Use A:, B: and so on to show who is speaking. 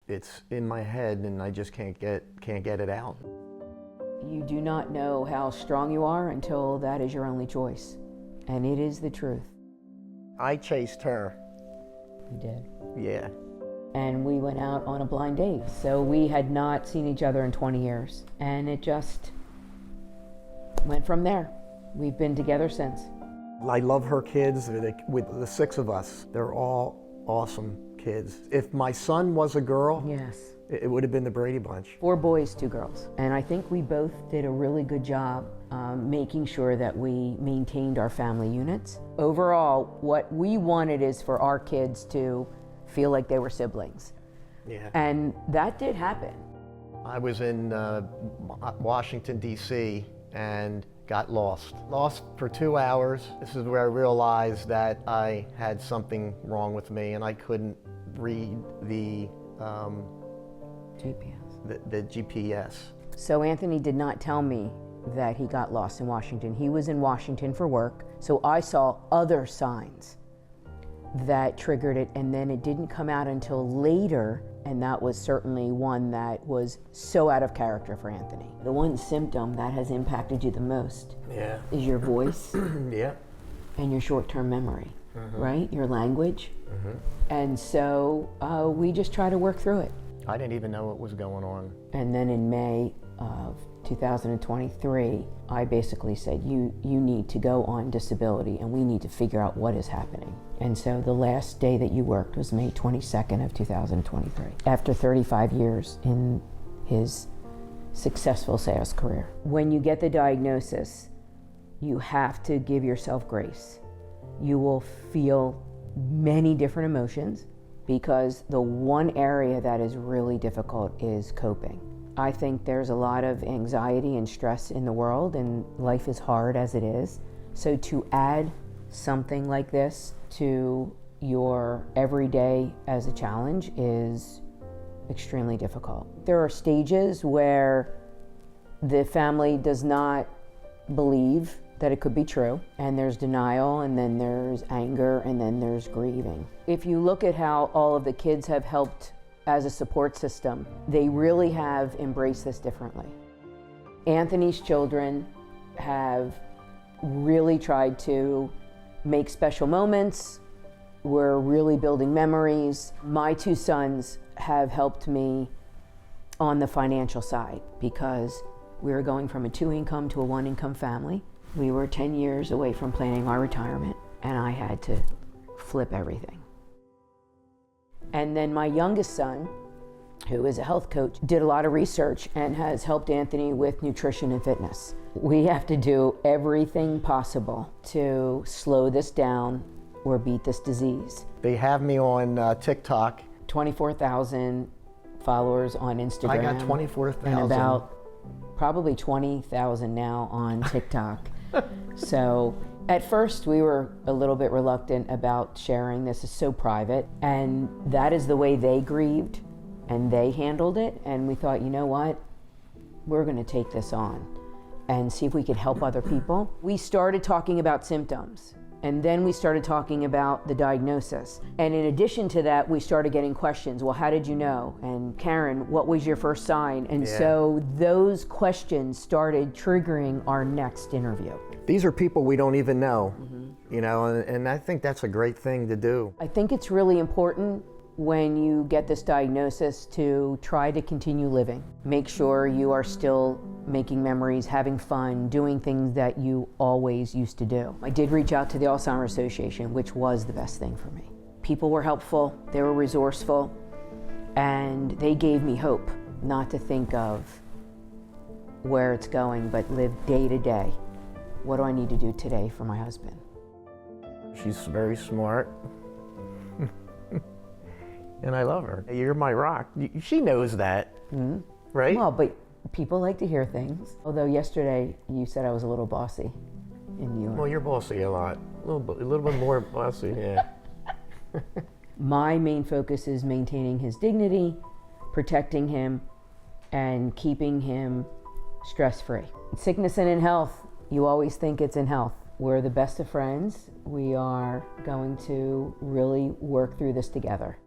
A: It's in my head and I just can't get it out.
B: You do not know how strong you are until that is your only choice. And it is the truth.
A: I chased her.
B: You did?
A: Yeah.
B: And we went out on a blind date. So we had not seen each other in 20 years. And it just went from there. We've been together since.
A: I love her kids. With the 6 of us, they're all awesome kids. If my son was a girl,
B: yes,
A: it would have been the Brady Bunch.
B: 4 boys, 2 girls. And I think we both did a really good job making sure that we maintained our family units. Overall, what we wanted is for our kids to feel like they were siblings.
A: Yeah.
B: And that did happen.
A: I was in Washington, D.C. and got lost. Lost for 2 hours. This is where I realized that I had something wrong with me and I couldn't read the GPS.
B: So Anthony did not tell me that he got lost in Washington. He was in Washington for work, so I saw other signs that triggered it, and then it didn't come out until later, and that was certainly one that was so out of character for Anthony. The one symptom that has impacted you the most is your voice
A: Yeah.
B: and your short-term memory, right? Your language. And so we just try to work through it.
A: I didn't even know what was going on.
B: And then in May of 2023, I basically said, you need to go on disability and we need to figure out what is happening. And so the last day that you worked was May 22nd of 2023, after 35 years in his successful sales career. When you get the diagnosis, you have to give yourself grace. You will feel many different emotions because the one area that is really difficult is coping. I think there's a lot of anxiety and stress in the world, and life is hard as it is. So to add something like this to your everyday as a challenge is extremely difficult. There are stages where the family does not believe that it could be true, and there's denial, and then there's anger, and then there's grieving. If you look at how all of the kids have helped as a support system, they really have embraced this differently. Anthony's children have really tried to make special moments. We're really building memories. My 2 sons have helped me on the financial side because we were going from a 2-income to a 1-income family. We were 10 years away from planning our retirement, and I had to flip everything. And then my youngest son, who is a health coach, did a lot of research and has helped Anthony with nutrition and fitness. We have to do everything possible to slow this down or beat this disease.
A: They have me on TikTok.
B: 24,000 followers on Instagram.
A: I got 24,000.
B: And about probably 20,000 now on TikTok. So at first we were a little bit reluctant about sharing. This is so private, and that is the way they grieved and they handled it. And we thought, you know what, we're going to take this on and see if we could help other people. We started talking about symptoms, and then we started talking about the diagnosis. And in addition to that, we started getting questions. Well, how did you know? And Karen, what was your first sign? And so those questions started triggering our next interview.
A: These are people we don't even know, you know, and I think that's a great thing to do.
B: I think it's really important when you get this diagnosis to try to continue living. Make sure you are still making memories, having fun, doing things that you always used to do. I did reach out to the Alzheimer Association, which was the best thing for me. People were helpful, they were resourceful, and they gave me hope not to think of where it's going, but live day to day. What do I need to do today for my husband?
A: She's very smart. And I love her. You're my rock. She knows that, right?
B: Well, but people like to hear things. Although yesterday you said I was a little bossy in New York.
A: Well, you're bossy a lot. A little bit more bossy, yeah.
B: My main focus is maintaining his dignity, protecting him, and keeping him stress-free. Sickness and in health, you always think it's in health. We're the best of friends. We are going to really work through this together.